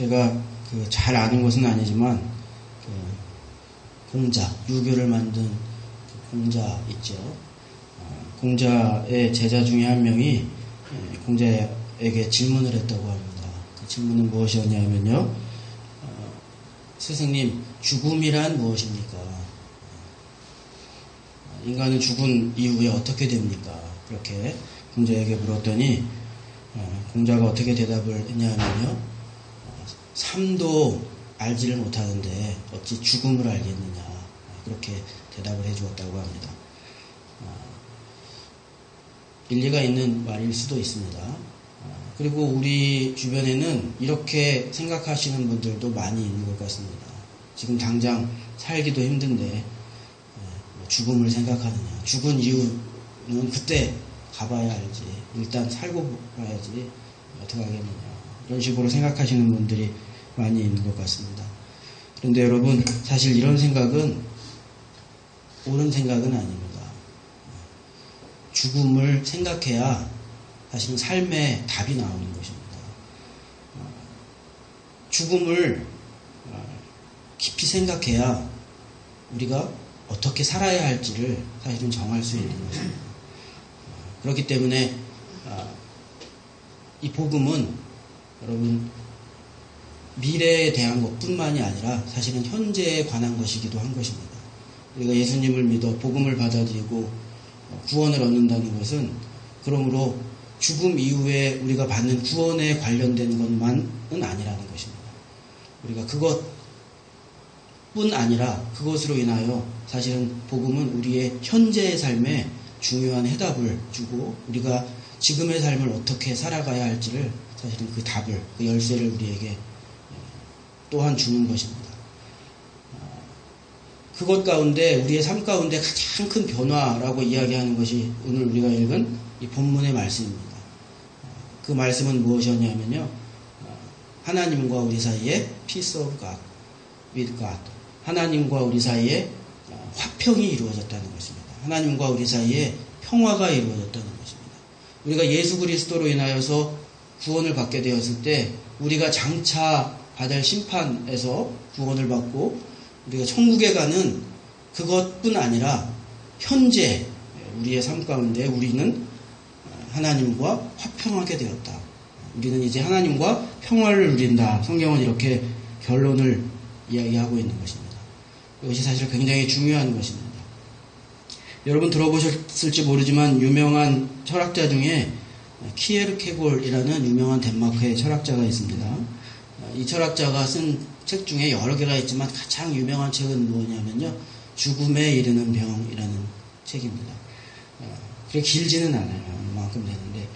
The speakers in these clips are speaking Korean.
제가 잘 아는 것은 아니지만 공자, 유교를 만든 공자 있죠. 공자의 제자 중에 한 명이 공자에게 질문을 했다고 합니다. 그 질문은 무엇이었냐면요. 스승님, 죽음이란 무엇입니까? 인간은 죽은 이후에 어떻게 됩니까? 그렇게 공자에게 물었더니 공자가 어떻게 대답을 했냐면요. 삶도 알지를 못하는데 어찌 죽음을 알겠느냐. 그렇게 대답을 해주었다고 합니다. 일리가 있는 말일 수도 있습니다. 그리고 우리 주변에는 이렇게 생각하시는 분들도 많이 있는 것 같습니다. 지금 당장 살기도 힘든데 죽음을 생각하느냐. 죽은 이유는 그때 가봐야 알지. 일단 살고 봐야지. 어떻게 하겠느냐. 이런 식으로 생각하시는 분들이 많이 있는 것 같습니다. 그런데 여러분, 사실 이런 생각은 옳은 생각은 아닙니다. 죽음을 생각해야 사실은 삶의 답이 나오는 것입니다. 죽음을 깊이 생각해야 우리가 어떻게 살아야 할지를 사실은 정할 수 있는 것입니다. 그렇기 때문에 이 복음은 여러분 미래에 대한 것뿐만이 아니라 사실은 현재에 관한 것이기도 한 것입니다. 우리가 예수님을 믿어 복음을 받아들이고 구원을 얻는다는 것은 그러므로 죽음 이후에 우리가 받는 구원에 관련된 것만은 아니라는 것입니다. 우리가 그것뿐 아니라 그것으로 인하여 사실은 복음은 우리의 현재의 삶에 중요한 해답을 주고 우리가 지금의 삶을 어떻게 살아가야 할지를 사실은 그 답을, 그 열쇠를 우리에게 또한 주는 것입니다. 그것 가운데 우리의 삶 가운데 가장 큰 변화라고 이야기하는 것이 오늘 우리가 읽은 이 본문의 말씀입니다. 그 말씀은 무엇이었냐면요. 하나님과 우리 사이에 peace of God, with God. 하나님과 우리 사이에 화평이 이루어졌다는 것입니다. 하나님과 우리 사이에 평화가 이루어졌다는 것입니다. 우리가 예수 그리스도로 인하여서 구원을 받게 되었을 때 우리가 장차 받을 심판에서 구원을 받고 우리가 천국에 가는 그것뿐 아니라 현재 우리의 삶 가운데 우리는 하나님과 화평하게 되었다. 우리는 이제 하나님과 평화를 누린다. 성경은 이렇게 결론을 이야기하고 있는 것입니다. 이것이 사실 굉장히 중요한 것입니다. 여러분 들어보셨을지 모르지만 유명한 철학자 중에 키에르케골이라는 유명한 덴마크의 철학자가 있습니다. 이 철학자가 쓴 책 중에 여러 개가 있지만 가장 유명한 책은 뭐냐면요. 죽음에 이르는 병이라는 책입니다. 그렇게 길지는 않아요. 이만큼 되는데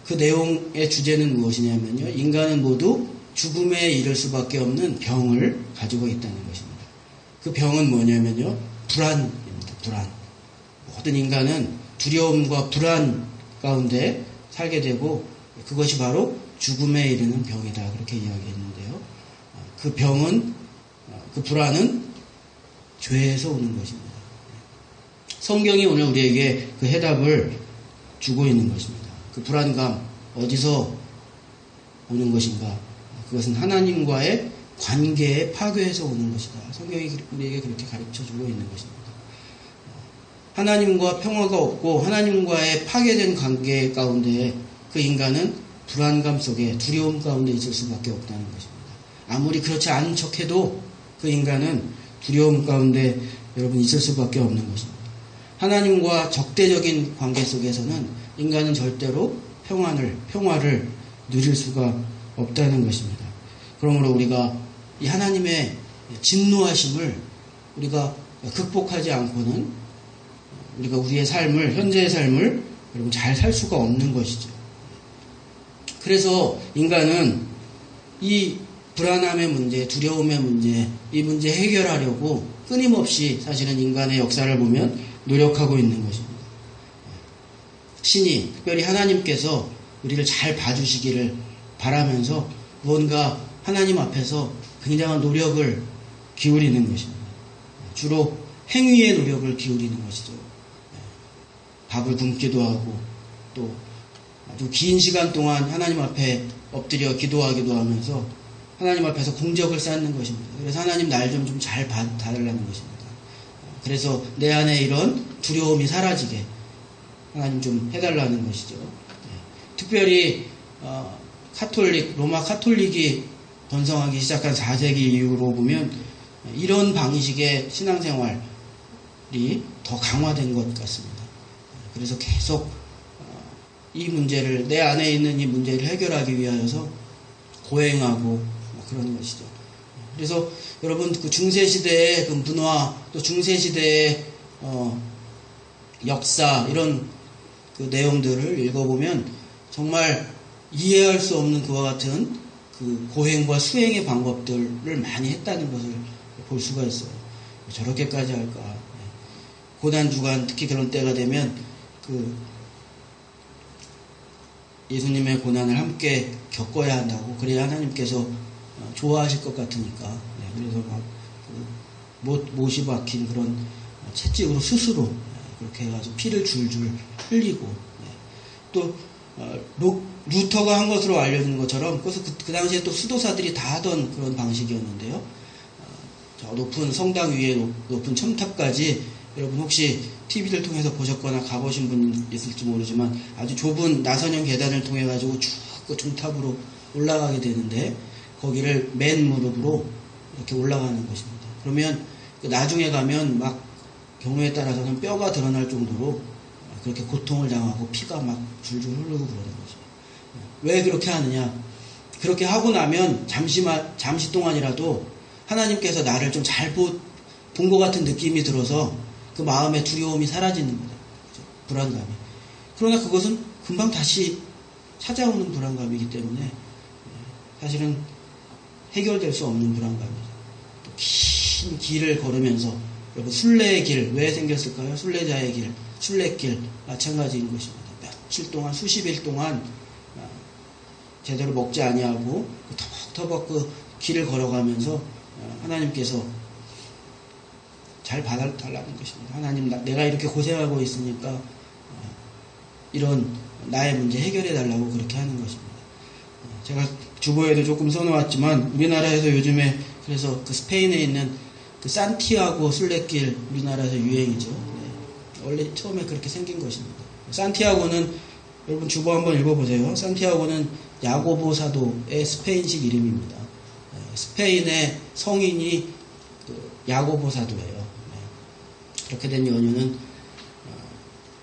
그 내용의 주제는 무엇이냐면요. 인간은 모두 죽음에 이를 수밖에 없는 병을 가지고 있다는 것입니다. 그 병은 뭐냐면요. 불안입니다. 불안. 모든 인간은 두려움과 불안 가운데 살게 되고 그것이 바로 죽음에 이르는 병이다. 그렇게 이야기했는데요. 그 병은, 그 불안은 죄에서 오는 것입니다. 성경이 오늘 우리에게 그 해답을 주고 있는 것입니다. 그 불안감, 어디서 오는 것인가? 그것은 하나님과의 관계의 파괴에서 오는 것이다. 성경이 우리에게 그렇게 가르쳐 주고 있는 것입니다. 하나님과 평화가 없고 하나님과의 파괴된 관계 가운데 그 인간은 불안감 속에 두려움 가운데 있을 수밖에 없다는 것입니다. 아무리 그렇지 않은 척해도 그 인간은 두려움 가운데 여러분 있을 수밖에 없는 것입니다. 하나님과 적대적인 관계 속에서는 인간은 절대로 평화를 누릴 수가 없다는 것입니다. 그러므로 우리가 이 하나님의 진노하심을 우리가 극복하지 않고는 우리가 우리의 삶을, 현재의 삶을 여러분 잘 살 수가 없는 것이죠. 그래서 인간은 이 불안함의 문제, 두려움의 문제, 이 문제 해결하려고 끊임없이 사실은 인간의 역사를 보면 노력하고 있는 것입니다. 신이, 특별히 하나님께서 우리를 잘 봐주시기를 바라면서 무언가 하나님 앞에서 굉장한 노력을 기울이는 것입니다. 주로 행위의 노력을 기울이는 것이죠. 밥을 굶기도 하고 또 아주 긴 시간 동안 하나님 앞에 엎드려 기도하기도 하면서 하나님 앞에서 공적을 쌓는 것입니다. 그래서 하나님 날 좀 잘 봐달라는 것입니다. 그래서 내 안에 이런 두려움이 사라지게 하나님 좀 해달라는 것이죠. 특별히 로마 카톨릭이 번성하기 시작한 4세기 이후로 보면 이런 방식의 신앙생활이 더 강화된 것 같습니다. 그래서 계속 이 문제를, 내 안에 있는 이 문제를 해결하기 위하여서 고행하고 그러는 것이죠. 그래서 여러분 그 중세시대의 그 문화, 또 중세시대의 역사, 이런 그 내용들을 읽어보면 정말 이해할 수 없는 그와 같은 그 고행과 수행의 방법들을 많이 했다는 것을 볼 수가 있어요. 저렇게까지 할까. 고난주간, 특히 그런 때가 되면 그 예수님의 고난을 함께 겪어야 한다고, 그래야 하나님께서 좋아하실 것 같으니까. 그래서 막 못이 박힌 그런 채찍으로 스스로 그렇게 해가지고 피를 줄줄 흘리고, 또 루터가 한 것으로 알려진 것처럼, 그래서 그 당시에 또 수도사들이 다 하던 그런 방식이었는데요. 저 높은 성당 위에 높은 첨탑까지, 여러분 혹시 TV를 통해서 보셨거나 가보신 분 있을지 모르지만 아주 좁은 나선형 계단을 통해 가지고 쭉 그 첨탑으로 올라가게 되는데, 거기를 맨 무릎으로 이렇게 올라가는 것입니다. 그러면 나중에 가면 막 경우에 따라서는 뼈가 드러날 정도로 그렇게 고통을 당하고 피가 막 줄줄 흐르고 그러는 거죠. 왜 그렇게 하느냐? 그렇게 하고 나면 잠시 동안이라도 하나님께서 나를 좀 잘 본 것 같은 느낌이 들어서 그 마음의 두려움이 사라지는 거죠. 불안감이. 그러나 그것은 금방 다시 찾아오는 불안감이기 때문에 사실은 해결될 수 없는 불안감이죠. 긴 길을 걸으면서, 여러분 순례의 길 왜 생겼을까요? 순례자의 길, 순례길 마찬가지인 것입니다. 며칠 동안, 수십일 동안 제대로 먹지 아니하고 터벅터벅 그 길을 걸어가면서 하나님께서 잘 봐달라는 것입니다. 하나님, 내가 이렇게 고생하고 있으니까 이런 나의 문제 해결해 달라고 그렇게 하는 것입니다. 제가 주보에도 조금 써놓았지만, 우리나라에서 요즘에 그래서 그 스페인에 있는 그 산티아고 순례길, 우리나라에서 유행이죠. 원래 처음에 그렇게 생긴 것입니다. 산티아고는, 여러분 주보 한번 읽어보세요. 산티아고는 야고보 사도의 스페인식 이름입니다. 스페인의 성인이 그 야고보 사도예요. 그렇게 된 연유는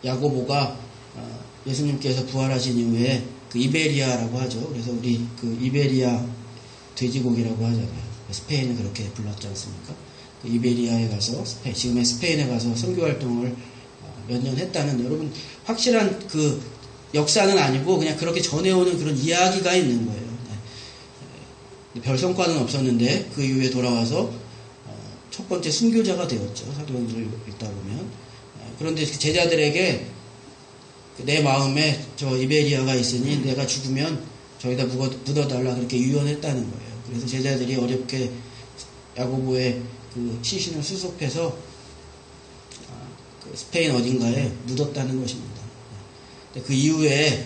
야고보가 예수님께서 부활하신 이후에 그 이베리아라고 하죠. 그래서 우리 그 이베리아 돼지고기라고 하잖아요. 스페인은 그렇게 불렀지 않습니까? 그 이베리아에 가서 지금의 스페인에 가서 선교 활동을 몇 년 했다는, 여러분 확실한 그 역사는 아니고 그냥 그렇게 전해오는 그런 이야기가 있는 거예요. 별 성과는 없었는데 그 이후에 돌아와서 첫 번째 순교자가 되었죠. 사도행전을 읽다 보면. 그런데 제자들에게 내 마음에 저 이베리아가 있으니 내가 죽으면 저기다 묻어달라, 그렇게 유언했다는 거예요. 그래서 제자들이 어렵게 야고보의 그 시신을 수습해서 그 스페인 어딘가에 묻었다는 것입니다. 그 이후에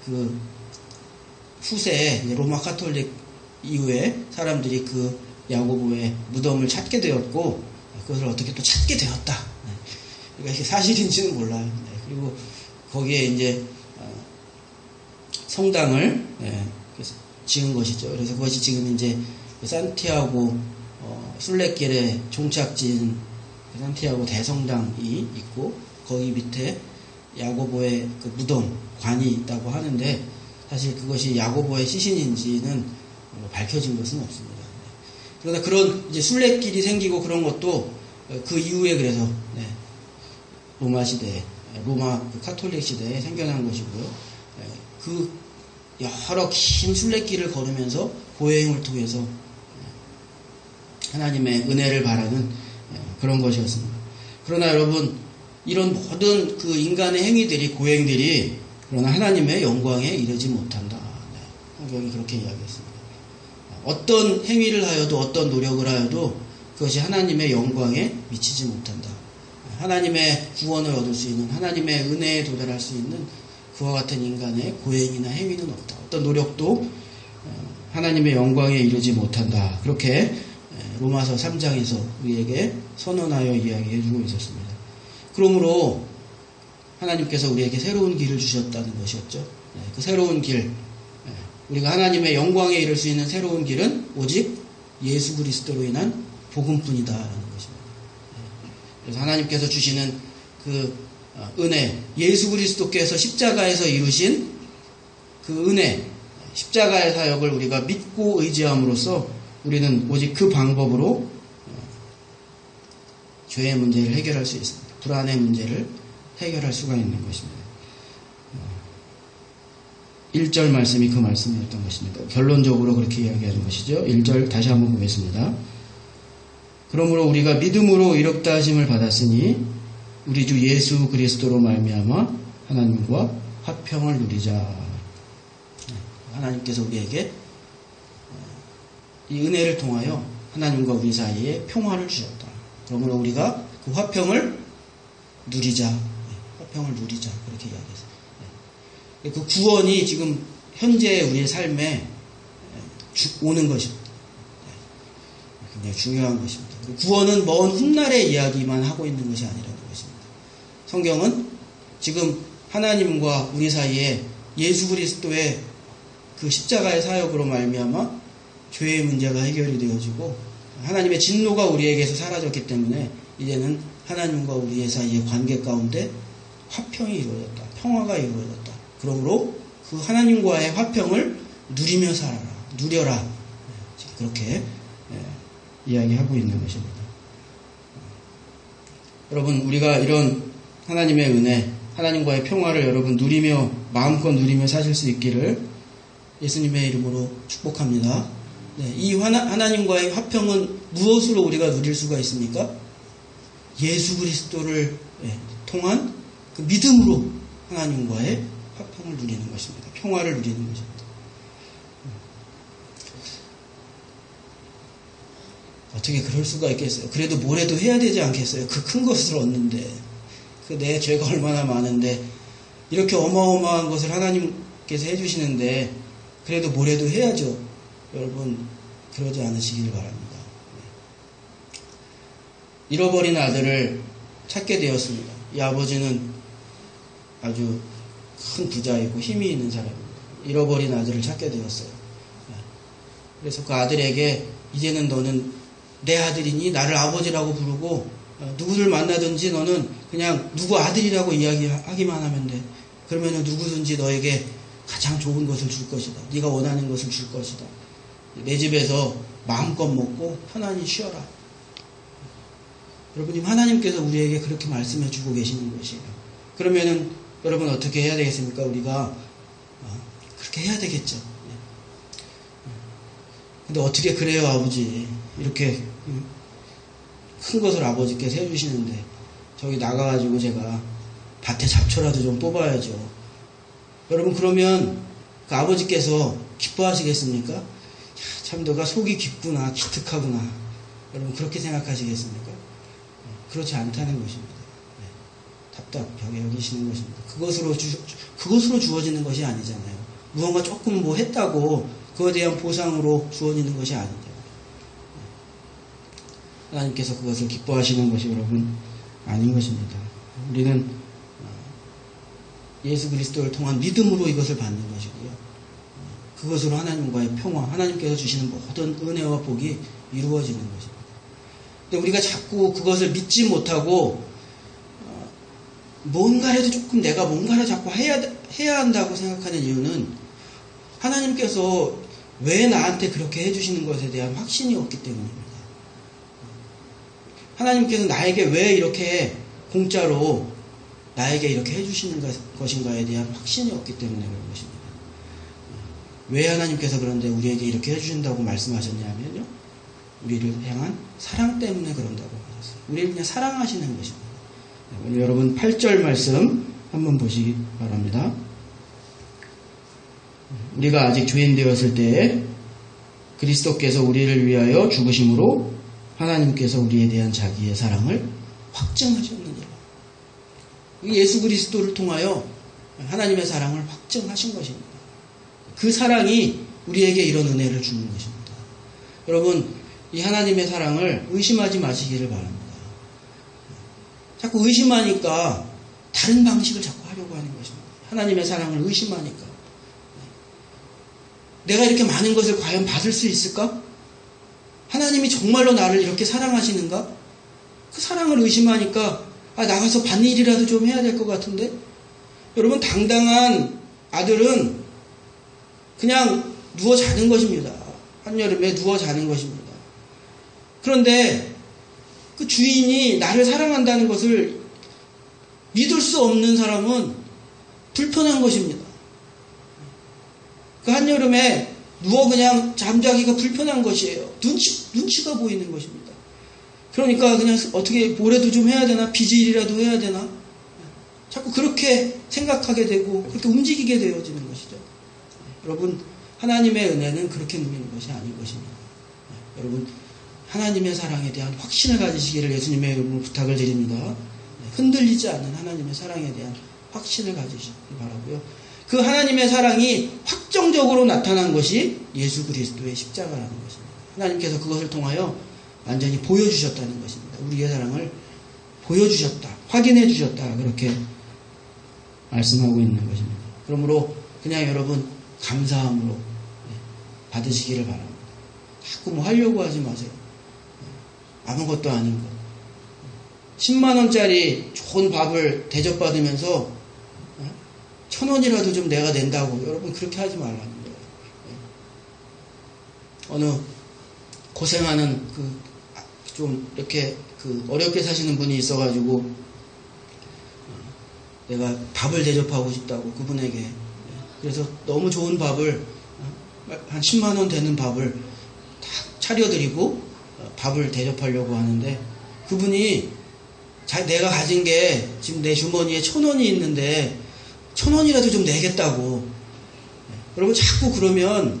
그 후세 로마 카톨릭 이후에 사람들이 그 야고보의 무덤을 찾게 되었고, 그것을 어떻게 또 찾게 되었다. 그러니까 이게 사실인지는 몰라요. 그리고 거기에 이제 성당을 지은 것이죠. 그래서 그것이 지금 이제 산티아고 순례길의 종착지인 산티아고 대성당이 있고, 거기 밑에 야고보의 그 무덤 관이 있다고 하는데, 사실 그것이 야고보의 시신인지는 밝혀진 것은 없습니다. 그러나 그런 이제 순례길이 생기고 그런 것도 그 이후에, 그래서 로마 시대에, 로마 카톨릭 시대에 생겨난 것이고요. 그 여러 긴 순례길을 걸으면서 고행을 통해서 하나님의 은혜를 바라는 그런 것이었습니다. 그러나 여러분, 이런 모든 그 인간의 행위들이, 고행들이, 그러나 하나님의 영광에 이르지 못한다. 성경이 그렇게 이야기했습니다. 어떤 행위를 하여도, 어떤 노력을 하여도 그것이 하나님의 영광에 미치지 못한다. 하나님의 구원을 얻을 수 있는, 하나님의 은혜에 도달할 수 있는 그와 같은 인간의 고행이나 행위는 없다. 어떤 노력도 하나님의 영광에 이르지 못한다. 그렇게 로마서 3장에서 우리에게 선언하여 이야기해주고 있었습니다. 그러므로 하나님께서 우리에게 새로운 길을 주셨다는 것이었죠. 그 새로운 길, 우리가 하나님의 영광에 이를 수 있는 새로운 길은 오직 예수 그리스도로 인한 복음뿐이다라는 것입니다. 그래서 하나님께서 주시는 그 은혜, 예수 그리스도께서 십자가에서 이루신 그 은혜, 십자가의 사역을 우리가 믿고 의지함으로써 우리는 오직 그 방법으로 죄의 문제를 해결할 수 있습니다. 불안의 문제를 해결할 수가 있는 것입니다. 1절 말씀이 그 말씀이었던 것입니다. 결론적으로 그렇게 이야기하는 것이죠. 1절 다시 한번 보겠습니다. 그러므로 우리가 믿음으로 의롭다 하심을 받았으니 우리 주 예수 그리스도로 말미암아 하나님과 화평을 누리자. 하나님께서 우리에게 이 은혜를 통하여 하나님과 우리 사이에 평화를 주셨다. 그러므로 우리가 그 화평을 누리자. 화평을 누리자. 그렇게 이야기했어요. 그 구원이 지금 현재 우리의 삶에 오는 것입니다. 굉장히 중요한 것입니다. 구원은 먼 훗날의 이야기만 하고 있는 것이 아니라는 것입니다. 성경은 지금 하나님과 우리 사이에 예수 그리스도의 그 십자가의 사역으로 말미암아 죄의 문제가 해결이 되어지고 하나님의 진노가 우리에게서 사라졌기 때문에 이제는 하나님과 우리의 사이의 관계 가운데 화평이 이루어졌다. 평화가 이루어졌다. 그러므로 그 하나님과의 화평을 누리며 살아라. 누려라. 그렇게 이야기하고 있는 것입니다. 여러분, 우리가 이런 하나님의 은혜, 하나님과의 평화를 여러분 누리며 마음껏 누리며 사실 수 있기를 예수님의 이름으로 축복합니다. 이 하나님과의 화평은 무엇으로 우리가 누릴 수가 있습니까? 예수 그리스도를 통한 그 믿음으로 하나님과의 화평을 누리는 것입니다. 평화를 누리는 것입니다. 어떻게 그럴 수가 있겠어요? 그래도 뭐라도 해야 되지 않겠어요? 그 큰 것을 얻는데, 그 내 죄가 얼마나 많은데 이렇게 어마어마한 것을 하나님께서 해주시는데 그래도 뭐라도 해야죠. 여러분, 그러지 않으시길 바랍니다. 잃어버린 아들을 찾게 되었습니다. 이 아버지는 아주 큰 부자이고 힘이 있는 사람입니다. 잃어버린 아들을 찾게 되었어요. 그래서 그 아들에게 이제는 너는 내 아들이니 나를 아버지라고 부르고 누구를 만나든지 너는 그냥 누구 아들이라고 이야기하기만 하면 돼. 그러면 누구든지 너에게 가장 좋은 것을 줄 것이다. 네가 원하는 것을 줄 것이다. 내 집에서 마음껏 먹고 편안히 쉬어라. 여러분, 하나님께서 우리에게 그렇게 말씀해 주고 계시는 것이에요. 그러면은 여러분 어떻게 해야 되겠습니까? 우리가 그렇게 해야 되겠죠. 근데 어떻게 그래요, 아버지? 이렇게 큰 것을 아버지께서 해주시는데 저기 나가가지고 제가 밭에 잡초라도 좀 뽑아야죠. 여러분, 그러면 그 아버지께서 기뻐하시겠습니까? 야, 참 너가 속이 깊구나, 기특하구나. 여러분, 그렇게 생각하시겠습니까? 그렇지 않다는 것입니다. 답답하게 여기시는 것입니다. 그것으로 주어지는 것이 아니잖아요. 무언가 조금 뭐 했다고 그거에 대한 보상으로 주어지는 것이 아니죠. 하나님께서 그것을 기뻐하시는 것이 여러분 아닌 것입니다. 우리는 예수 그리스도를 통한 믿음으로 이것을 받는 것이고요. 그것으로 하나님과의 평화, 하나님께서 주시는 모든 은혜와 복이 이루어지는 것입니다. 근데 우리가 자꾸 그것을 믿지 못하고 뭔가라도 조금 내가 뭔가를 자꾸 해야 한다고 생각하는 이유는 하나님께서 왜 나한테 그렇게 해주시는 것에 대한 확신이 없기 때문입니다. 하나님께서 나에게 왜 이렇게 공짜로 나에게 이렇게 해주시는 것인가에 대한 확신이 없기 때문에 그런 것입니다. 왜 하나님께서 그런데 우리에게 이렇게 해주신다고 말씀하셨냐면요, 우리를 향한 사랑 때문에 그런다고 하셨어요. 우리를 그냥 사랑하시는 것입니다. 오늘 여러분 8절 말씀 한번 보시기 바랍니다. 우리가 아직 죄인 되었을 때에 그리스도께서 우리를 위하여 죽으심으로 하나님께서 우리에 대한 자기의 사랑을 확증하셨느니라. 예수 그리스도를 통하여 하나님의 사랑을 확증하신 것입니다. 그 사랑이 우리에게 이런 은혜를 주는 것입니다. 여러분, 이 하나님의 사랑을 의심하지 마시기를 바랍니다. 자꾸 의심하니까 다른 방식을 자꾸 하려고 하는 것입니다. 하나님의 사랑을 의심하니까. 내가 이렇게 많은 것을 과연 받을 수 있을까? 하나님이 정말로 나를 이렇게 사랑하시는가? 그 사랑을 의심하니까 나가서 밭일이라도 좀 해야 될 것 같은데? 여러분, 당당한 아들은 그냥 누워 자는 것입니다. 한여름에 누워 자는 것입니다. 그런데 그 주인이 나를 사랑한다는 것을 믿을 수 없는 사람은 불편한 것입니다. 그 한여름에 누워 그냥 잠자기가 불편한 것이에요. 눈치가 보이는 것입니다. 그러니까 그냥 어떻게 뭐라도 좀 해야 되나? 빚일이라도 해야 되나? 자꾸 그렇게 생각하게 되고 그렇게 움직이게 되어지는 것이죠. 여러분, 하나님의 은혜는 그렇게 누리는 것이 아닌 것입니다. 여러분, 하나님의 사랑에 대한 확신을 가지시기를 예수님의 이름으로 부탁을 드립니다. 흔들리지 않는 하나님의 사랑에 대한 확신을 가지시기 바라고요. 그 하나님의 사랑이 확정적으로 나타난 것이 예수 그리스도의 십자가라는 것입니다. 하나님께서 그것을 통하여 완전히 보여주셨다는 것입니다. 우리의 사랑을 보여주셨다, 확인해 주셨다, 그렇게 말씀하고 있는 것입니다. 그러므로 그냥 여러분 감사함으로 받으시기를 바랍니다. 자꾸 뭐 하려고 하지 마세요. 아무것도 아닌 것. 10만 원짜리 좋은 밥을 대접받으면서 1,000원이라도 좀 내가 낸다고. 여러분, 그렇게 하지 말라는 거예요. 어느 고생하는 좀 이렇게 어렵게 사시는 분이 있어가지고 내가 밥을 대접하고 싶다고, 그분에게. 그래서 너무 좋은 밥을 한 10만 원 되는 밥을 다 차려드리고 밥을 대접하려고 하는데, 그분이 내가 가진 게 지금 내 주머니에 1,000원이 있는데 1,000원이라도 좀 내겠다고. 여러분, 자꾸 그러면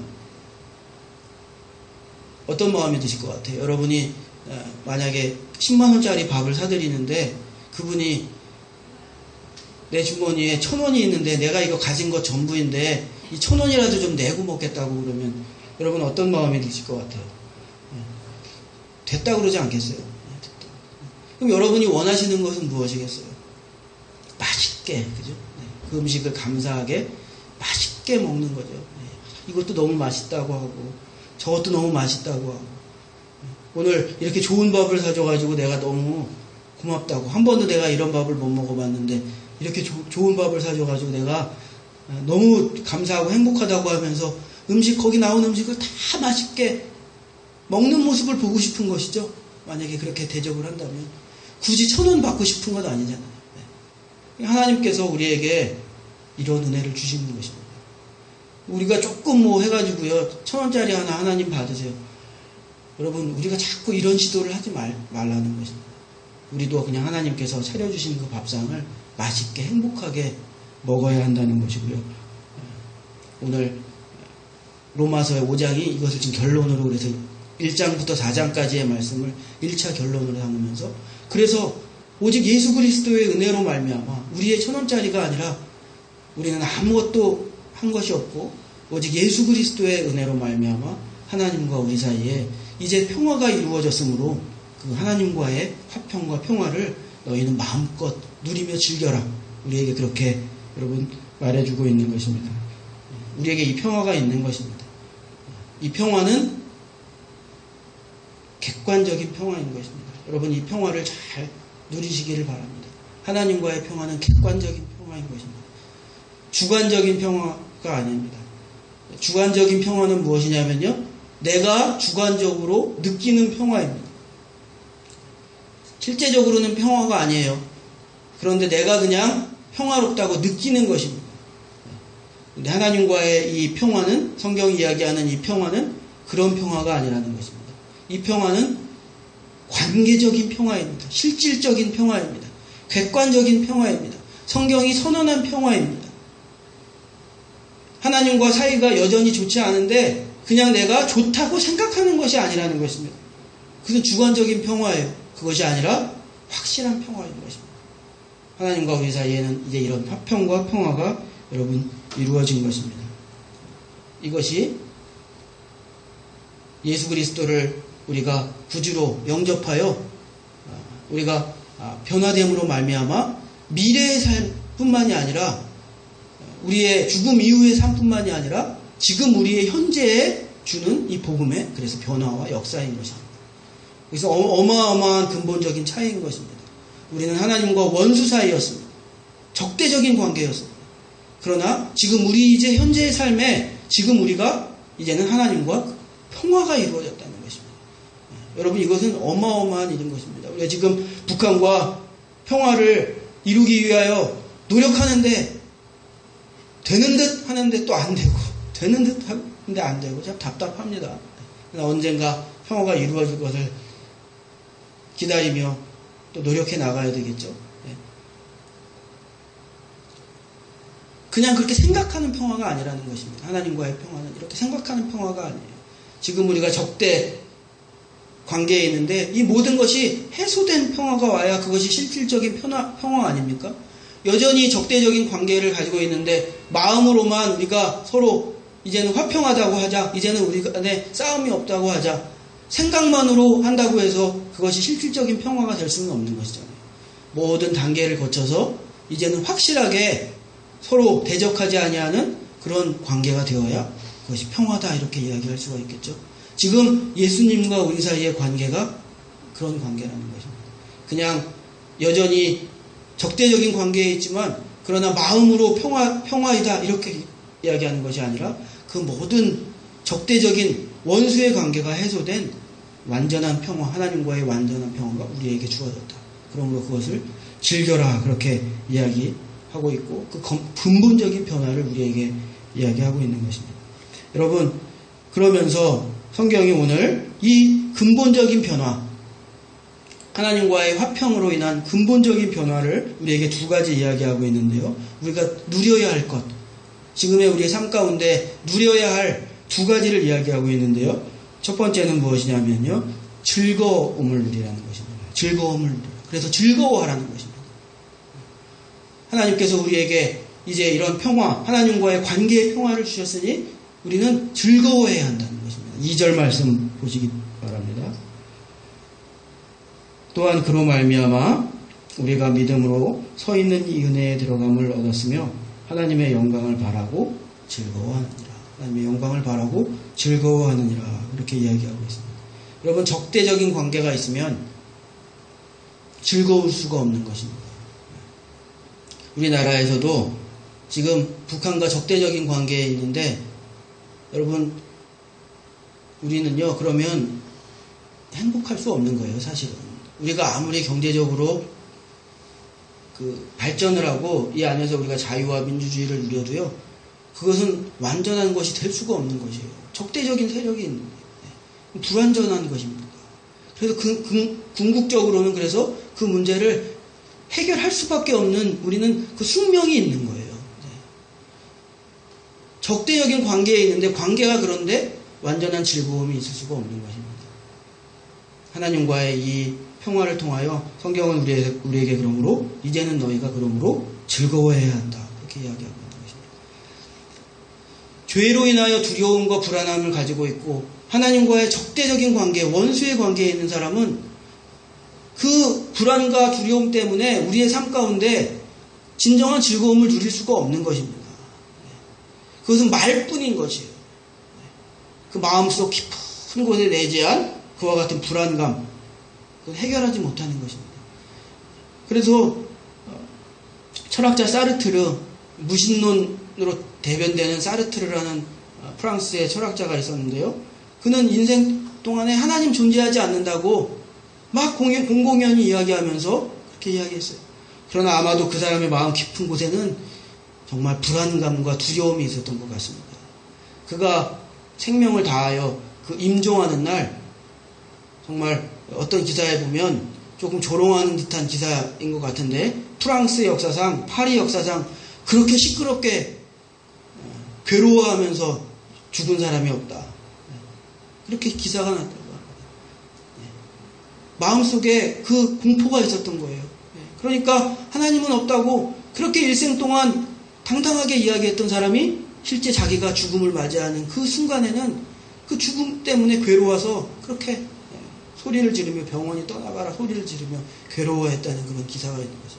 어떤 마음이 드실 것 같아요? 여러분이 만약에 10만 원짜리 밥을 사드리는데 그분이 내 주머니에 1,000원이 있는데 내가 이거 가진 것 전부인데 이 1,000원이라도 좀 내고 먹겠다고 그러면 여러분 어떤 마음이 드실 것 같아요? 됐다 그러지 않겠어요? 됐다. 그럼 여러분이 원하시는 것은 무엇이겠어요? 맛있게, 그죠? 그 음식을 감사하게 맛있게 먹는 거죠. 이것도 너무 맛있다고 하고 저것도 너무 맛있다고 하고, 오늘 이렇게 좋은 밥을 사줘가지고 내가 너무 고맙다고, 한 번도 내가 이런 밥을 못 먹어봤는데 이렇게 좋은 밥을 사줘가지고 내가 너무 감사하고 행복하다고 하면서 거기 나온 음식을 다 맛있게 먹는 모습을 보고 싶은 것이죠. 만약에 그렇게 대접을 한다면 굳이 1,000원 받고 싶은 건 아니잖아요. 하나님께서 우리에게 이런 은혜를 주시는 것입니다. 우리가 조금 뭐 해가지고요, 1,000원짜리 하나 하나님 받으세요. 여러분, 우리가 자꾸 이런 시도를 하지 말라는 것입니다. 우리도 그냥 하나님께서 차려주신 그 밥상을 맛있게 행복하게 먹어야 한다는 것이고요. 오늘 로마서의 5장이 이것을 지금 결론으로, 그래서 1장부터 4장까지의 말씀을 1차 결론으로 삼으면서, 그래서 오직 예수 그리스도의 은혜로 말미암아 우리의 1,000원짜리가 아니라 우리는 아무것도 한 것이 없고 오직 예수 그리스도의 은혜로 말미암아 하나님과 우리 사이에 이제 평화가 이루어졌으므로 그 하나님과의 화평과 평화를 너희는 마음껏 누리며 즐겨라. 우리에게 그렇게 여러분 말해주고 있는 것입니다. 우리에게 이 평화가 있는 것입니다. 이 평화는 객관적인 평화인 것입니다. 여러분, 이 평화를 잘 누리시기를 바랍니다. 하나님과의 평화는 객관적인 평화인 것입니다. 주관적인 평화가 아닙니다. 주관적인 평화는 무엇이냐면요, 내가 주관적으로 느끼는 평화입니다. 실제적으로는 평화가 아니에요. 그런데 내가 그냥 평화롭다고 느끼는 것입니다. 근데 하나님과의 이 평화는, 성경이 이야기하는 이 평화는 그런 평화가 아니라는 것입니다. 이 평화는 관계적인 평화입니다. 실질적인 평화입니다. 객관적인 평화입니다. 성경이 선언한 평화입니다. 하나님과 사이가 여전히 좋지 않은데 그냥 내가 좋다고 생각하는 것이 아니라는 것입니다. 그것은 주관적인 평화예요. 그것이 아니라 확실한 평화인 것입니다. 하나님과 우리 사이에는 이제 이런 화평과 평화가 여러분 이루어진 것입니다. 이것이 예수 그리스도를 우리가 구주로 영접하여 우리가 변화됨으로 말미암아 미래의 삶뿐만이 아니라 우리의 죽음 이후의 삶뿐만이 아니라 지금 우리의 현재에 주는 이 복음의 그래서 변화와 역사인 것입니다. 그래서 어마어마한 근본적인 차이인 것입니다. 우리는 하나님과 원수 사이였습니다. 적대적인 관계였습니다. 그러나 지금 우리 이제 현재의 삶에 지금 우리가 이제는 하나님과 평화가 이루어졌다는 것입니다. 여러분 이것은 어마어마한 일인 것입니다. 우리가 지금 북한과 평화를 이루기 위하여 노력하는데 되는 듯 하는데 또 안 되고 되는 듯 하는데 안 되고 참 답답합니다. 그러나 언젠가 평화가 이루어질 것을 기다리며 또 노력해 나가야 되겠죠. 그냥 그렇게 생각하는 평화가 아니라는 것입니다. 하나님과의 평화는 이렇게 생각하는 평화가 아니에요. 지금 우리가 적대 관계에 있는데 이 모든 것이 해소된 평화가 와야 그것이 실질적인 평화 아닙니까? 여전히 적대적인 관계를 가지고 있는데 마음으로만 우리가 서로 이제는 화평하다고 하자, 이제는 우리 간에 싸움이 없다고 하자, 생각만으로 한다고 해서 그것이 실질적인 평화가 될 수는 없는 것이잖아요. 모든 단계를 거쳐서 이제는 확실하게 서로 대적하지 아니하는 그런 관계가 되어야 그것이 평화다 이렇게 이야기할 수가 있겠죠. 지금 예수님과 우리 사이의 관계가 그런 관계라는 것입니다. 그냥 여전히 적대적인 관계에 있지만 그러나 마음으로 평화이다 이렇게 이야기하는 것이 아니라 그 모든 적대적인 원수의 관계가 해소된 완전한 평화, 하나님과의 완전한 평화가 우리에게 주어졌다. 그러므로 그것을 즐겨라 그렇게 이야기하고 있고 그 근본적인 변화를 우리에게 이야기하고 있는 것입니다. 여러분 그러면서 성경이 오늘 이 근본적인 변화, 하나님과의 화평으로 인한 근본적인 변화를 우리에게 두 가지 이야기하고 있는데요. 우리가 누려야 할 것, 지금의 우리의 삶 가운데 누려야 할 두 가지를 이야기하고 있는데요. 첫 번째는 무엇이냐면요. 즐거움을 누리라는 것입니다. 즐거움을 누리라. 그래서 즐거워하라는 것입니다. 하나님께서 우리에게 이제 이런 평화, 하나님과의 관계의 평화를 주셨으니 우리는 즐거워해야 한다는 것입니다. 2절 말씀 보시기 바랍니다. 또한 그로 말미암아 우리가 믿음으로 서 있는 이 은혜에 들어감을 얻었으며 하나님의 영광을 바라고 즐거워하느니라. 하나님의 영광을 바라고 즐거워하느니라. 이렇게 이야기하고 있습니다. 여러분 적대적인 관계가 있으면 즐거울 수가 없는 것입니다. 우리나라에서도 지금 북한과 적대적인 관계에 있는데 여러분 우리는요 그러면 행복할 수 없는 거예요. 사실은 우리가 아무리 경제적으로 발전을 하고 이 안에서 우리가 자유와 민주주의를 누려도요 그것은 완전한 것이 될 수가 없는 것이에요. 적대적인 세력이 있는 거예요. 불완전한 것입니다. 그래서 궁극적으로는 그래서 그 문제를 해결할 수밖에 없는 우리는 그 숙명이 있는 거예요. 적대적인 관계에 있는데 관계가 그런데 완전한 즐거움이 있을 수가 없는 것입니다. 하나님과의 이 평화를 통하여 성경은 우리에게 그러므로 이제는 너희가 그러므로 즐거워해야 한다. 그렇게 이야기하고 있는 것입니다. 죄로 인하여 두려움과 불안함을 가지고 있고 하나님과의 적대적인 관계, 원수의 관계에 있는 사람은 그 불안과 두려움 때문에 우리의 삶 가운데 진정한 즐거움을 누릴 수가 없는 것입니다. 그것은 말뿐인 것이에요. 그 마음속 깊은 곳에 내재한 그와 같은 불안감, 그건 해결하지 못하는 것입니다. 그래서 철학자 사르트르, 무신론으로 대변되는 사르트르라는 프랑스의 철학자가 있었는데요. 그는 인생 동안에 하나님 존재하지 않는다고 막 공공연히 이야기하면서 그렇게 이야기했어요. 그러나 아마도 그 사람의 마음 깊은 곳에는 정말 불안감과 두려움이 있었던 것 같습니다. 그가 생명을 다하여 그 임종하는 날 정말 어떤 기사에 보면 조금 조롱하는 듯한 기사인 것 같은데 프랑스 역사상, 파리 역사상 그렇게 시끄럽게 괴로워하면서 죽은 사람이 없다. 그렇게 기사가 났다고 합니다. 마음속에 그 공포가 있었던 거예요. 그러니까 하나님은 없다고 그렇게 일생 동안 당당하게 이야기했던 사람이 실제 자기가 죽음을 맞이하는 그 순간에는 그 그 죽음 때문에 괴로워서 그렇게 소리를 지르며 병원이 떠나가라 소리를 지르며 괴로워했다는 그런 기사가 있는 거죠.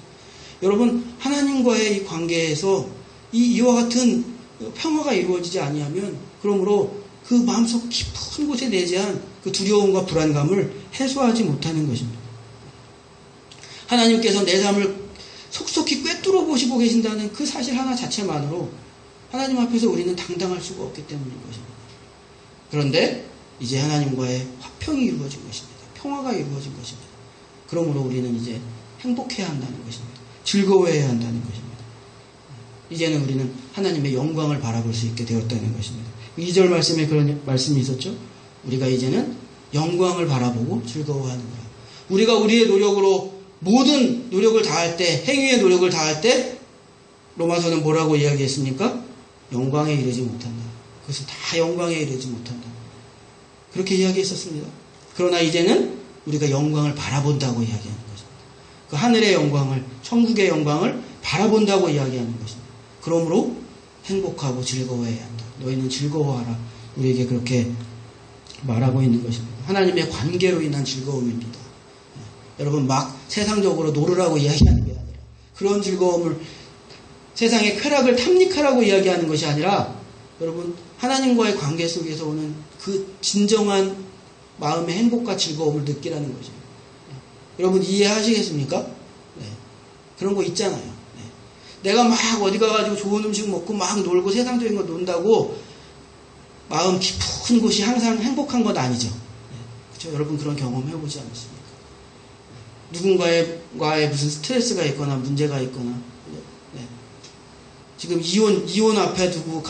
여러분, 하나님과의 이 관계에서 이와 같은 평화가 이루어지지 아니하면 그러므로 그 마음속 깊은 곳에 내재한 그 두려움과 불안감을 해소하지 못하는 것입니다. 하나님께서 내 삶을 속속히 꿰뚫어 보시고 계신다는 그 사실 하나 자체만으로 하나님 앞에서 우리는 당당할 수가 없기 때문인 것입니다. 그런데 이제 하나님과의 화평이 이루어진 것입니다. 평화가 이루어진 것입니다. 그러므로 우리는 이제 행복해야 한다는 것입니다. 즐거워해야 한다는 것입니다. 이제는 우리는 하나님의 영광을 바라볼 수 있게 되었다는 것입니다. 2절 말씀에 그런 말씀이 있었죠. 우리가 이제는 영광을 바라보고 즐거워하는 거라. 우리가 우리의 노력으로 모든 노력을 다할 때, 행위의 노력을 다할 때 로마서는 뭐라고 이야기했습니까? 영광에 이르지 못한다. 그것은 다 영광에 이르지 못한다. 그렇게 이야기했었습니다. 그러나 이제는 우리가 영광을 바라본다고 이야기하는 것입니다. 그 하늘의 영광을, 천국의 영광을 바라본다고 이야기하는 것입니다. 그러므로 행복하고 즐거워해야 한다. 너희는 즐거워하라. 우리에게 그렇게 말하고 있는 것입니다. 하나님의 관계로 인한 즐거움입니다. 여러분, 막 세상적으로 놀으라고 이야기하는 게 아니라, 그런 즐거움을 세상의 쾌락을 탐닉하라고 이야기하는 것이 아니라, 여러분, 하나님과의 관계 속에서 오는 그 진정한 마음의 행복과 즐거움을 느끼라는 거죠. 여러분, 이해하시겠습니까? 네. 그런 거 있잖아요. 네. 내가 막 어디 가가지고 좋은 음식 먹고 막 놀고 세상적인 거 논다고 마음 깊은 곳이 항상 행복한 건 아니죠. 네. 그렇죠? 여러분, 그런 경험 해보지 않으십니까? 누군가의 무슨 스트레스가 있거나 문제가 있거나, 네. 지금 이혼 앞에 두고,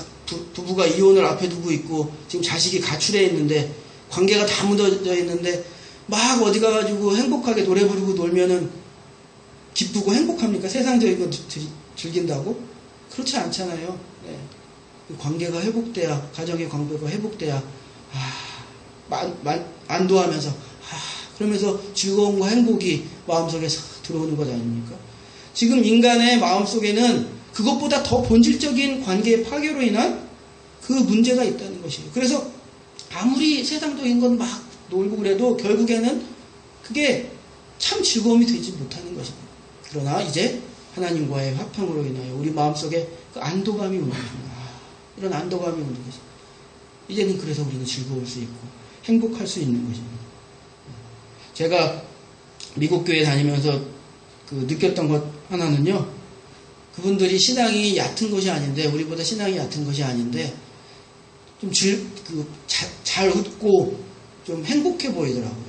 부부가 이혼을 앞에 두고 있고, 지금 자식이 가출해 있는데, 관계가 다 무너져 있는데, 막 어디 가가지고 행복하게 노래 부르고 놀면은 기쁘고 행복합니까? 세상적인 거 즐긴다고? 그렇지 않잖아요. 네. 관계가 회복돼야, 가정의 관계가 회복돼야, 안도하면서, 그러면서 즐거움과 행복이 마음속에 들어오는 것 아닙니까? 지금 인간의 마음속에는 그것보다 더 본질적인 관계의 파괴로 인한 그 문제가 있다는 것이에요. 그래서 아무리 세상적인 건 막 놀고 그래도 결국에는 그게 참 즐거움이 되지 못하는 것입니다. 그러나 이제 하나님과의 화평으로 인하여 우리 마음속에 그 안도감이 오는 것입니다. 이런 안도감이 오는 것입니다. 이제는 그래서 우리는 즐거울 수 있고 행복할 수 있는 것입니다. 제가 미국 교회 다니면서 느꼈던 것 하나는요, 그분들이 신앙이 얕은 것이 아닌데, 우리보다 신앙이 얕은 것이 아닌데, 좀 잘 웃고 좀 행복해 보이더라고요.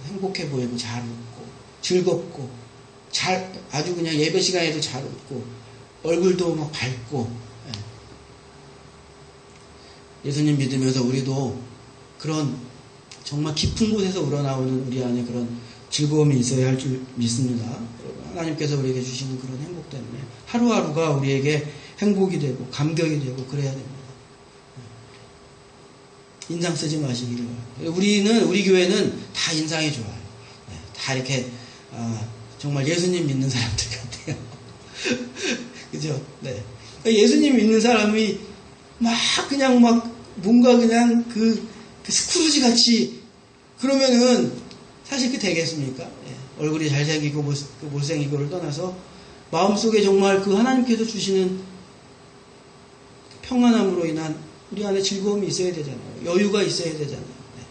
행복해 보이고 잘 웃고 즐겁고 아주 그냥 예배 시간에도 잘 웃고 얼굴도 막 밝고. 예수님 믿으면서 우리도 그런 정말 깊은 곳에서 우러나오는 우리 안에 그런 즐거움이 있어야 할 줄 믿습니다. 하나님께서 우리에게 주시는 그런 행복 때문에 하루하루가 우리에게 행복이 되고 감격이 되고 그래야 됩니다. 인상 쓰지 마시기를 바랍니다. 우리 교회는 다 인상이 좋아요. 네, 다 이렇게 정말 예수님 믿는 사람들 같아요. 그죠? 네. 예수님 믿는 사람이 그냥 뭔가 그냥 그 스크루지 같이 그러면은 사실 그게 되겠습니까? 네. 얼굴이 잘생기고 못생기고를 떠나서 마음속에 정말 그 하나님께서 주시는 평안함으로 인한 우리 안에 즐거움이 있어야 되잖아요. 여유가 있어야 되잖아요. 네.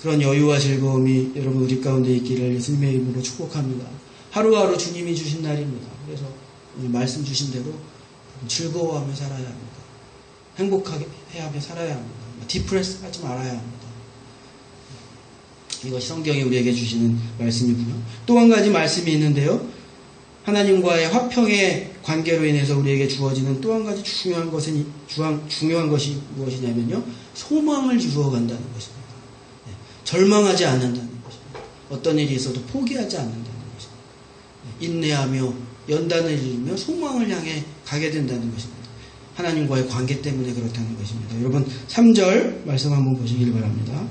그런 여유와 즐거움이 여러분 우리 가운데 있기를 예수님의 이름으로 축복합니다. 하루하루 주님이 주신 날입니다. 그래서 오늘 말씀 주신 대로 즐거워하며 살아야 합니다. 행복하게 하며 살아야 합니다. 디프레스 하지 말아야 합니다. 이것이 성경이 우리에게 주시는 말씀이고요. 또 한 가지 말씀이 있는데요. 하나님과의 화평의 관계로 인해서 우리에게 주어지는 또 한 가지 중요한 것이 무엇이냐면요. 소망을 이루어간다는 것입니다. 네. 절망하지 않는다는 것입니다. 어떤 일이 있어도 포기하지 않는다는 것입니다. 네. 인내하며 연단을 이루며 소망을 향해 가게 된다는 것입니다. 하나님과의 관계 때문에 그렇다는 것입니다. 여러분 3절 말씀 한번 보시길 바랍니다.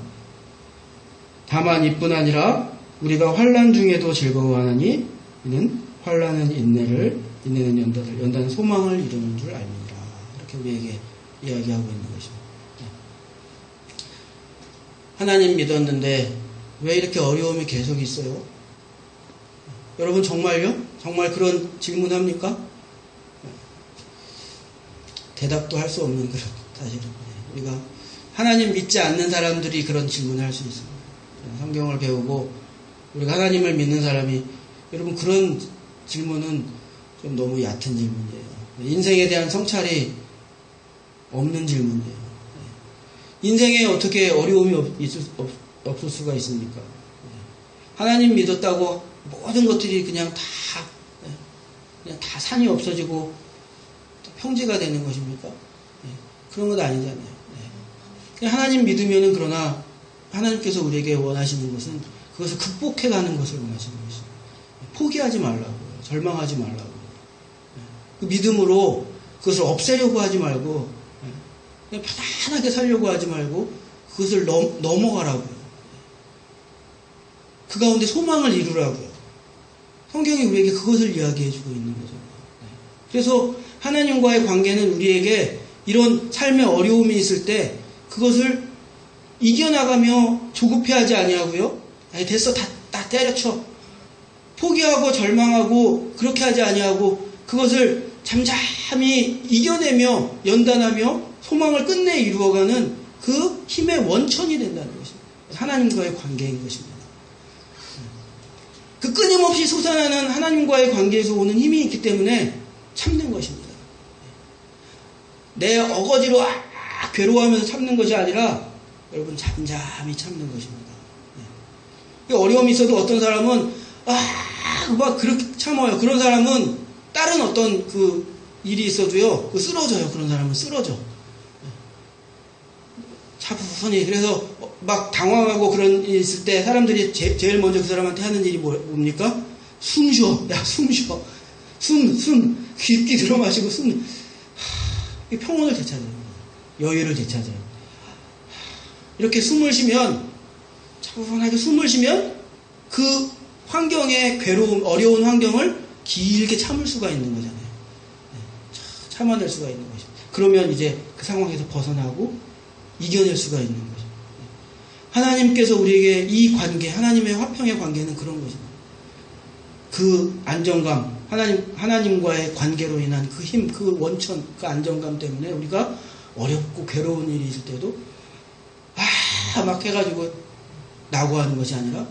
다만 이뿐 아니라 우리가 환난 중에도 즐거워하나니 이는 환난은 인내는 연단을, 연단은 소망을 이루는 줄 알미니라. 이렇게 우리에게 이야기하고 있는 것입니다. 하나님 믿었는데 왜 이렇게 어려움이 계속 있어요? 여러분 정말요? 정말 그런 질문합니까? 대답도 할 수 없는 그런 사실은 우리가 하나님 믿지 않는 사람들이 그런 질문을 할 수 있습니다. 성경을 배우고 우리가 하나님을 믿는 사람이 여러분 그런 질문은 좀 너무 얕은 질문이에요. 인생에 대한 성찰이 없는 질문이에요. 인생에 어떻게 어려움이 없을 수가 있습니까? 하나님 믿었다고 모든 것들이 그냥 다 산이 없어지고 평지가 되는 것입니까? 그런 것 아니잖아요. 하나님 믿으면은 그러나 하나님께서 우리에게 원하시는 것은 그것을 극복해가는 것을 원하시는 것입니다. 포기하지 말라고요. 절망하지 말라고요. 그 믿음으로 그것을 없애려고 하지 말고 그냥 편안하게 살려고 하지 말고 그것을 넘어가라고요. 그 가운데 소망을 이루라고요. 성경이 우리에게 그것을 이야기해주고 있는 거죠. 그래서 하나님과의 관계는 우리에게 이런 삶의 어려움이 있을 때 그것을 이겨나가며 조급해하지 아니하고요. 됐어, 다 때려쳐. 포기하고 절망하고 그렇게 하지 아니하고 그것을 잠잠히 이겨내며 연단하며 소망을 끝내 이루어가는 그 힘의 원천이 된다는 것입니다. 하나님과의 관계인 것입니다. 그 끊임없이 솟아나는 하나님과의 관계에서 오는 힘이 있기 때문에 참는 것입니다. 내 어거지로 괴로워하면서 참는 것이 아니라 여러분 잠잠히 참는 것입니다. 어려움이 있어도 어떤 사람은 막 그렇게 참아요. 그런 사람은 다른 어떤 그 일이 있어도요, 쓰러져요. 그런 사람은 쓰러져. 차분히. 그래서 막 당황하고 그런 일이 있을 때 사람들이 제일 먼저 그 사람한테 하는 일이 뭡니까? 숨 쉬어. 야, 숨 쉬어. 숨 깊게 들어 마시고 평온을 되찾아요. 여유를 되찾아요. 이렇게 숨을 쉬면, 차분하게 숨을 쉬면 그 환경의 괴로움, 어려운 환경을 길게 참을 수가 있는 거잖아요. 참아낼 수가 있는 것이죠. 그러면 이제 그 상황에서 벗어나고 이겨낼 수가 있는 거죠. 하나님께서 우리에게 이 관계, 하나님의 화평의 관계는 그런 것입니다. 그 안정감, 하나님과의 관계로 인한 그 힘, 그 원천, 그 안정감 때문에 우리가 어렵고 괴로운 일이 있을 때도 막 해가지고 낙오하는 것이 아니라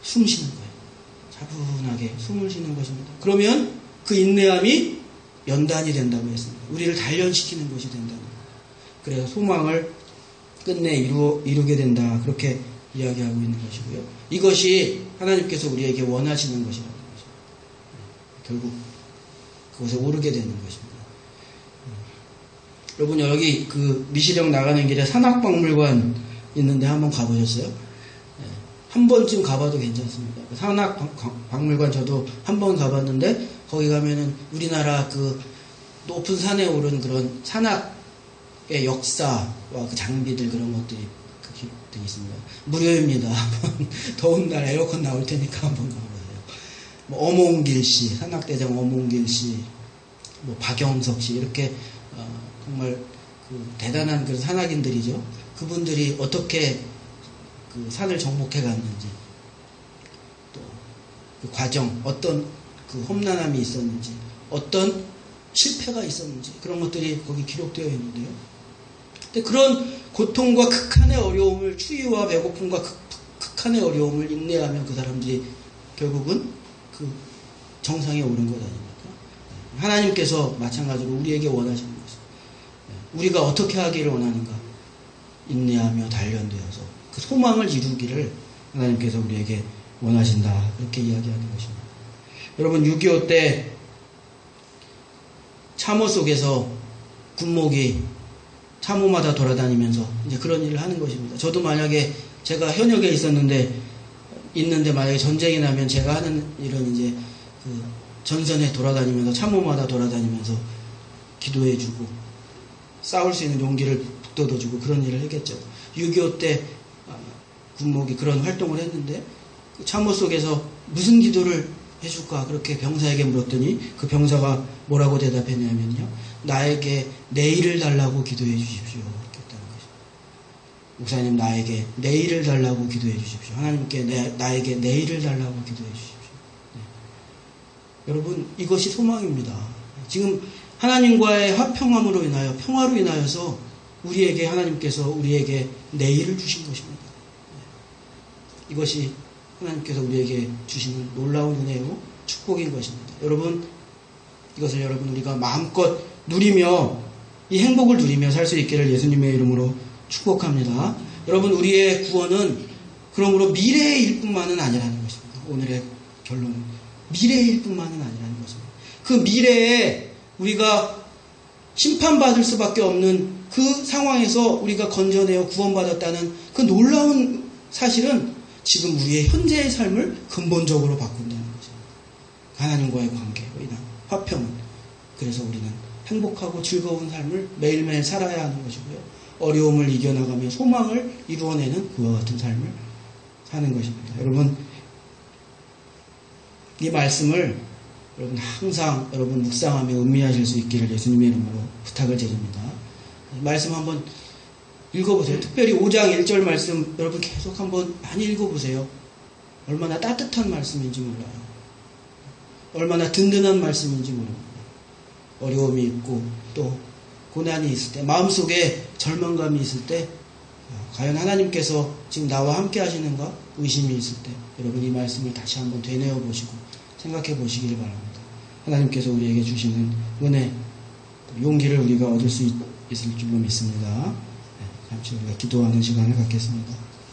숨 쉬는 거예요. 차분하게 숨을 쉬는 것입니다. 그러면 그 인내함이 연단이 된다고 했습니다. 우리를 단련시키는 것이 된다는 거예요. 그래서 소망을 끝내 이루게 된다. 그렇게 이야기하고 있는 것이고요. 이것이 하나님께서 우리에게 원하시는 것이라는 거죠. 결국 그것에 오르게 되는 것입니다. 여러분 여기 그 미시령 나가는 길에 산악박물관 있는데 한번 가보셨어요? 한 번쯤 가봐도 괜찮습니다. 산악박물관 저도 한 번 가봤는데 거기 가면은 우리나라 그 높은 산에 오른 그런 산악의 역사와 그 장비들 그런 것들이 되어 있습니다. 무료입니다. 더운 날 에어컨 나올 테니까 한번 가보세요. 뭐 어몽길씨, 산악대장 어몽길씨, 뭐 박영석씨 이렇게 정말 그 대단한 그런 산악인들이죠. 그분들이 어떻게 그 산을 정복해 갔는지, 또 그 과정, 어떤 그 험난함이 있었는지, 어떤 실패가 있었는지, 그런 것들이 거기 기록되어 있는데요. 근데 그런 고통과 극한의 어려움을, 추위와 배고픔과 극한의 어려움을 인내하면 그 사람들이 결국은 그 정상에 오른 것 아닙니까? 하나님께서 마찬가지로 우리에게 원하시는 것입니다. 우리가 어떻게 하기를 원하는가? 인내하며 단련되어서 그 소망을 이루기를 하나님께서 우리에게 원하신다. 그렇게 이야기하는 것입니다. 여러분 6.25 때 참호 속에서 군목이 참호마다 돌아다니면서 이제 그런 일을 하는 것입니다. 저도 만약에 제가 현역에 있는데 만약에 전쟁이 나면 제가 하는 일은 이제 그 전선에 돌아다니면서 참호마다 돌아다니면서 기도해주고 싸울 수 있는 용기를 북돋아주고 그런 일을 했겠죠. 6.25 때 군목이 그런 활동을 했는데 그 참호 속에서 무슨 기도를 해줄까 그렇게 병사에게 물었더니 그 병사가 뭐라고 대답했냐면요. 나에게 내일을 달라고 기도해 주십시오. 그렇게 했다는 것입니다. 목사님 나에게 내일을 달라고 기도해 주십시오. 하나님께 나에게 내일을 달라고 기도해 주십시오. 네. 여러분 이것이 소망입니다. 지금 하나님과의 화평함으로 인하여 평화로 인하여서 우리에게 하나님께서 우리에게 내일을 주신 것입니다. 네. 이것이 하나님께서 우리에게 주시는 놀라운 은혜요 축복인 것입니다. 여러분 이것을 여러분 우리가 마음껏 누리며 이 행복을 누리며 살 수 있기를 예수님의 이름으로 축복합니다. 여러분 우리의 구원은 그러므로 미래의 일뿐만은 아니라는 것입니다. 오늘의 결론은 미래의 일뿐만은 아니라는 것입니다. 그 미래에 우리가 심판받을 수밖에 없는 그 상황에서 우리가 건져내어 구원받았다는 그 놀라운 사실은 지금 우리의 현재의 삶을 근본적으로 바꾼다는 것입니다. 하나님과의 관계로 인한 화평은 그래서 우리는 행복하고 즐거운 삶을 매일매일 살아야 하는 것이고요. 어려움을 이겨나가며 소망을 이루어내는 그와 같은 삶을 사는 것입니다. 여러분 이 말씀을 여러분 항상 여러분 묵상하며 음미하실 수 있기를 예수님의 이름으로 부탁을 드립니다. 말씀 한번 읽어보세요. 특별히 5장 1절 말씀 여러분 계속 한번 많이 읽어보세요. 얼마나 따뜻한 말씀인지 몰라요. 얼마나 든든한 말씀인지 모릅니다. 어려움이 있고 또 고난이 있을 때 마음속에 절망감이 있을 때 과연 하나님께서 지금 나와 함께 하시는가 의심이 있을 때 여러분 이 말씀을 다시 한번 되뇌어 보시고 생각해 보시기를 바랍니다. 하나님께서 우리에게 주시는 은혜 용기를 우리가 얻을 수 있을 줄로 믿습니다. 잠시 우리가 기도하는 시간을 갖겠습니다.